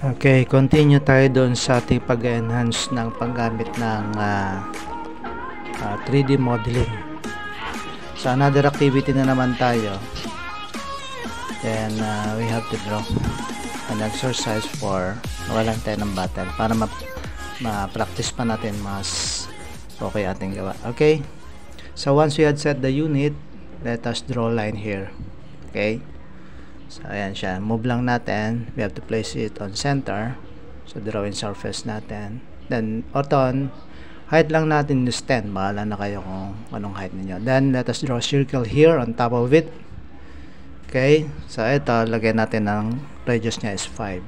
Okay, continue tayo doon sa ating pag-enhance ng paggamit ng 3D modeling. So another activity na naman tayo. Then we have to draw an exercise for walang tayo ng battle para ma-practice pa natin mas okay ating gawa. Okay, so once we had set the unit, let us draw line here. Okay, so ayan siya, move lang natin, we have to place it on center. So drawing surface natin, then auton height lang natin is 10, bahala na kayo kung anong height niyo. Then let us draw a circle here on top of it. Okay, so ito lagyan natin ng radius niya is 5.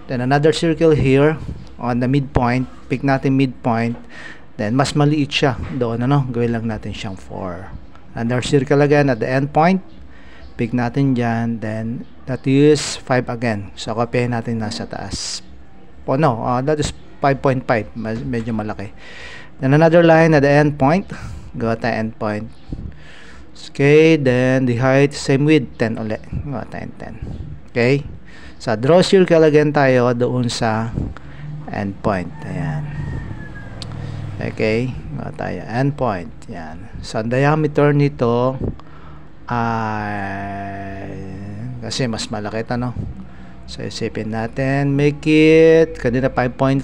Then another circle here on the midpoint, pick natin midpoint, then mas maliit siya doon, gawin lang natin siyang 4. Another circle again at the end point, pick natin dyan, then that is 5 again. So copy natin nasa taas. Oh no, that is 5.5, medyo malaki. Then another line at the end point, gawa tayo end point. Okay, then the height same width 10 ulit, gawa tayo 10. Okay, so draw circle again tayo doon sa end point. Ayan. Okay, gawa tayo end point. Yan. So ang diameter nito kasi mas malaki ito, so isipin natin, make it kanina 5.5,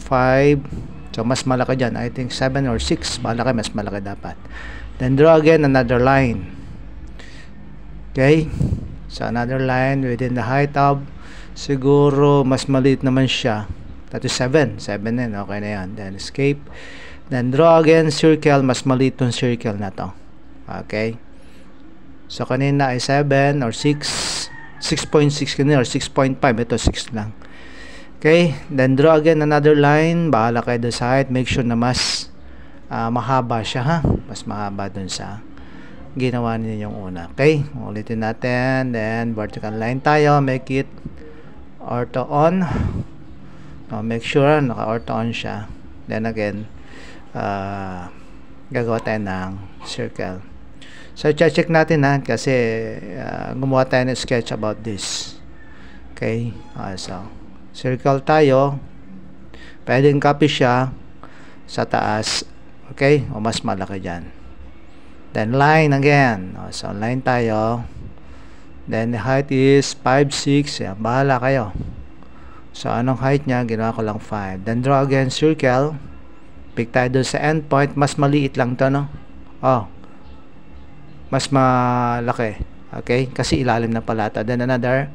so mas malaki dyan, I think 7 or 6, malaki, mas malaki dapat. Then draw again another line. Okay, so another line within the height of, siguro mas maliit naman siya, that is 7 din, okay na yan. Then escape, then draw again circle, mas maliit yung circle na to. Okay, so kanina ay 7 or 6, 6.6 kanina or 6.5, ito 6 lang. Okay, then draw again another line, bahala kayo doon sa height, make sure na mas mahaba siya, ha, mas mahaba doon sa ginawa niyo yung una. Okay, ulitin natin, then vertical line tayo, make it ortho on, make sure naka ortho on siya. Then again gagawa tayo ng circle. So check natin, ha, kasi gumawa tayo ng sketch about this. Okay, so circle tayo, pwedeng copy siya sa taas, okay, o mas malaki dyan. Then line again, so line tayo, then the height is 5, 6, yan, bahala kayo. So anong height niya, ginawa ko lang 5. Then draw again circle, pick tayo doon sa end point, mas maliit lang to, mas malaki, okay, kasi ilalim na pala ito. Then another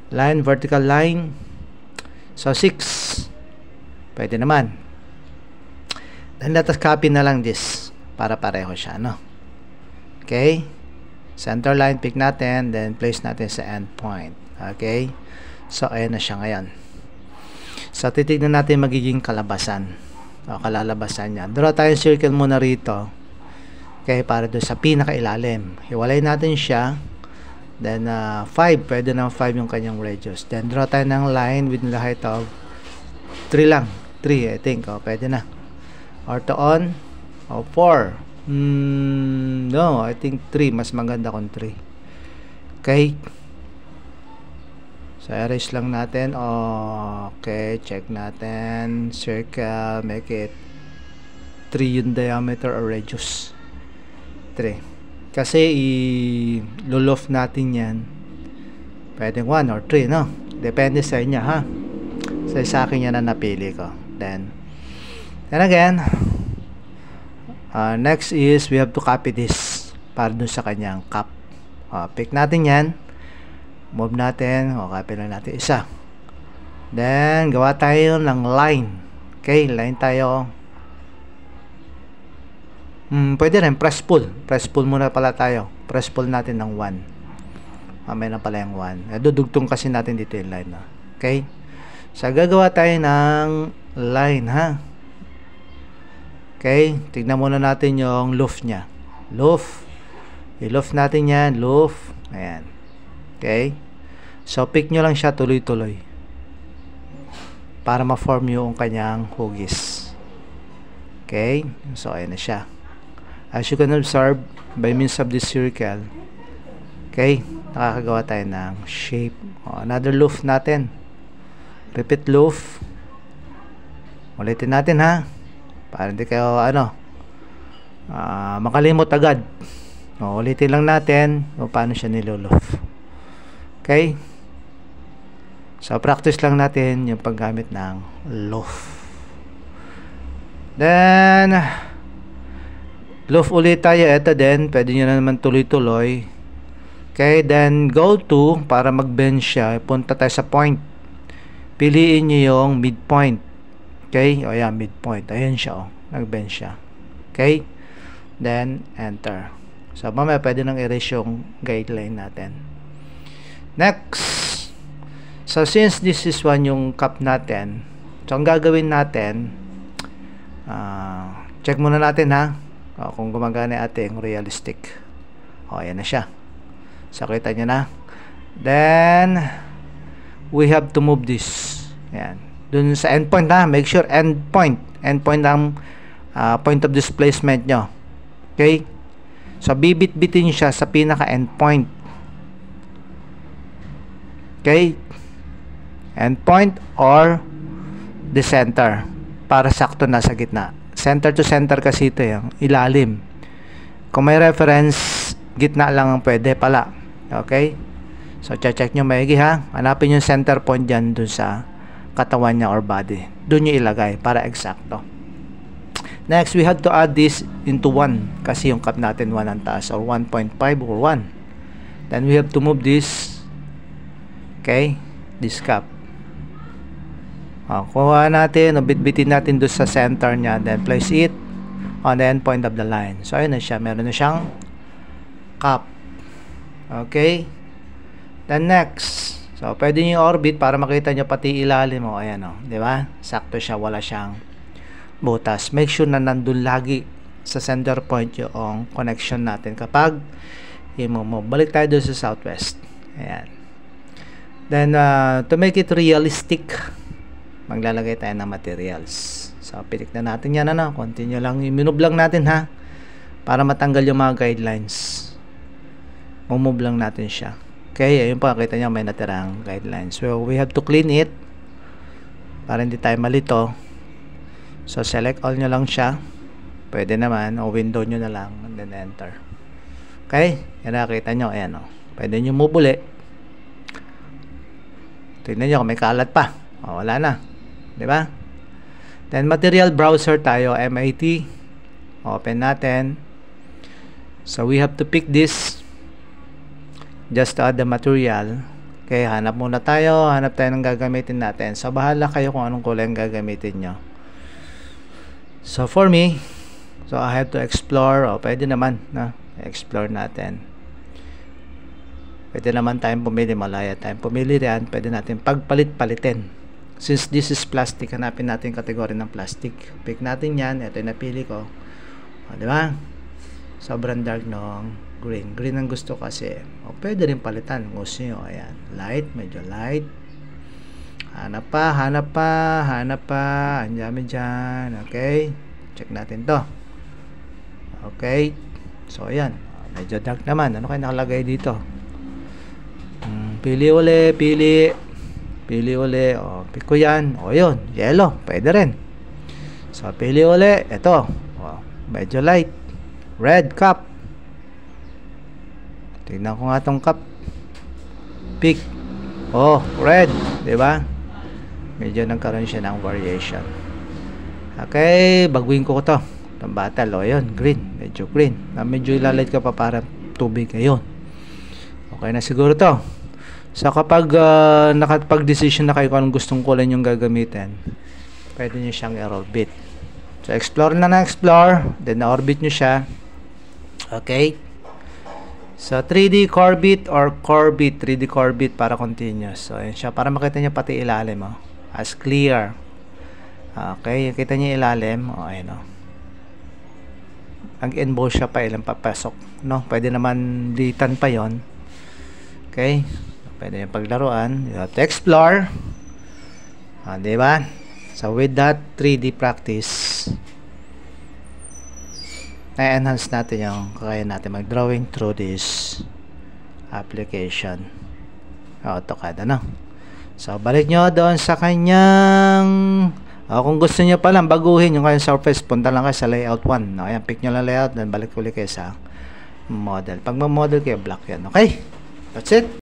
line, vertical line, so 6, pwede naman. Then let us copy na lang this para pareho siya, okay, center line, pick natin, then place natin sa end point. Okay, so ayan na siya ngayon. So titignan natin magiging kalabasan o kalalabasan niya. Draw tayong circle muna rito. Okay, para doon sa pinakailalim, hiwalay natin siya. Then 5, pwede na 5 yung kanyang radius. Then draw tayo ng line with the height of 3 lang, 3 I think, pwede na. Ortho on, 4, no, I think 3, mas maganda kung 3. Okay, so erase lang natin. Okay, check natin, circle, make it 3 yung diameter or radius, 3. Kasi i-loft natin yan, pwedeng 1 or 3, depende sa inyo, ha. So sa akin yan na napili ko. Then again, next is we have to copy this para dun sa kanyang cap. Pick natin yan, move natin, copy lang natin isa. Then gawa tayo ng line. Okay, line tayo. Pwede rin press pull muna pala tayo. Press pull natin ng 1. May na pala yung 1. Dudugtong kasi natin dito yung line, okay, so gagawa tayo ng line, ha. Okay, tignan muna natin yung loft nya. I-loft natin yan, loft. Ayan. Okay, so pick nyo lang siya tuloy-tuloy para ma-form yung kanyang hugis. Okay, so ayan na siya. As you can observe, by means of this circle, okay, nakakagawa tayo ng shape. Another loop natin. Repeat loop. Ulitin natin ha. Para hindi kayo makalimot agad. Ulitin lang natin kung paano siya niloloof. Okay? So, practice lang natin yung paggamit ng loof. Then, loof ulit tayo. Ito din, pwede nyo na naman tuloy-tuloy. Okay, then go to, para mag-bend siya, punta tayo sa point. Piliin nyo yung midpoint. Okay, o yan, midpoint. Ayan siya, nag-bend siya. Okay, then enter. So, mamaya pwede nang erase yung guideline natin. Next. So, since this is one yung cup natin, so, ang gagawin natin, check muna natin ha, kung gumagana ating realistic. Ayan na siya. So, kita nyo na. Then, we have to move this. Ayan. Dun sa endpoint ha, make sure endpoint ang point of displacement nyo. Okay? So, bibit-bitin siya sa pinaka-endpoint. Okay? Endpoint or the center para sakto nasa gitna. Center to center kasi ito yung ilalim. Kung may reference, gitna lang ang pwede pala. Okay? So, check nyo maigi ha. Hanapin yung center point dyan dun sa katawan niya or body. Dun nyo ilagay para eksakto. Next, we have to add this into 1 kasi yung cup natin 1 ang taas or 1.5 or 1. Then, we have to move this. Okay? This cup. Kuha natin, bitbitin natin doon sa center niya, then place it on the end point of the line. So, ayun na siya. Meron na siyang cup. Okay? Then next, so, pwede nyo orbit para makita nyo pati ilalim mo. Ayan o. Diba? Sakto siya. Wala siyang butas. Make sure na nandun lagi sa center point yung connection natin. Kapag i-move. Balik tayo doon sa southwest. Ayan. Then, to make it realistic, maglalagay tayo ng materials. So, pitik na natin yan, continue lang, minove lang natin ha, para matanggal yung mga guidelines. Move lang natin siya. Okay, ayun pa, kita nyo may natirang guidelines. So, we have to clean it para hindi tayo malito. So, select all nyo lang siya. Pwede naman, o window nyo na lang, and then enter. Okay, yan nakita nyo, ayan o. Pwede nyo move uli. Tignan nyo kung may kalat pa. O, wala na. Diba? Then, material browser tayo, MIT. Open natin. So, we have to pick this just to add the material. Okay, hanap muna tayo. Hanap tayo ng gagamitin natin. So, bahala kayo kung anong kulay ang gagamitin nyo. So, for me, so, I have to explore. O, pwede naman na explore natin. Pwede naman tayong pumili. Malaya tayong pumili riyan. Pwede natin pagpalit-palitin. Since this is plastic, hanapin natin yung kategory ng plastic. Pick natin yan. Ito yung napili ko. O, diba? Sobrang dark nung green. Green ang gusto kasi. O, pwede rin palitan. Gusto nyo. Ayan. Light. Medyo light. Hanap pa. Hanap pa. Hanap pa. Andiyan dyan. Okay. Check natin to. Okay. So, ayan. Medyo dark naman. Ano kayo nakalagay dito? Pili uli. Pili. Pili uli. O, pick ko yan. O, yun. Yellow. Pwede rin. So, pili uli. Ito. O, medyo light. Red cup. Tingnan ko nga itong cup. Pick. Oh, red. Diba? Medyo nagkaroon siya ng variation. Okay. Baguhin ko ito. Itong battle. O, yun. Green. Medyo green. Medyo ilalight ka pa para tubig. Ayun. Okay na siguro to. So, kapag nakapag-decision na kayo kung anong gustong kulay yung gagamitin, pwede nyo siyang i-orbit. So, explore na explore. Then, na-orbit nyo siya. Okay. So, 3D Corbit or Corbit. 3D Corbit para continuous. So, yun siya. Para makita nyo pati ilalim. As clear. Okay. Kita nyo ilalim. O, ayun o. Ang-emboss siya pa. Ilang papasok. No? Pwede naman litan pa yon. Okay. Pwede yung paglaruan. You have to explore. Diba? So, with that 3D practice, na-enhance natin yung kaya natin mag-drawing through this application. AutoCAD, ano? So, balik nyo doon sa kanyang kung gusto nyo palang baguhin yung kanyang surface, punta lang kayo sa layout 1. No? Ayan, pick nyo lang layout, then balik ulit kayo sa model. Pag mag-model kayo, block yan. Okay? That's it.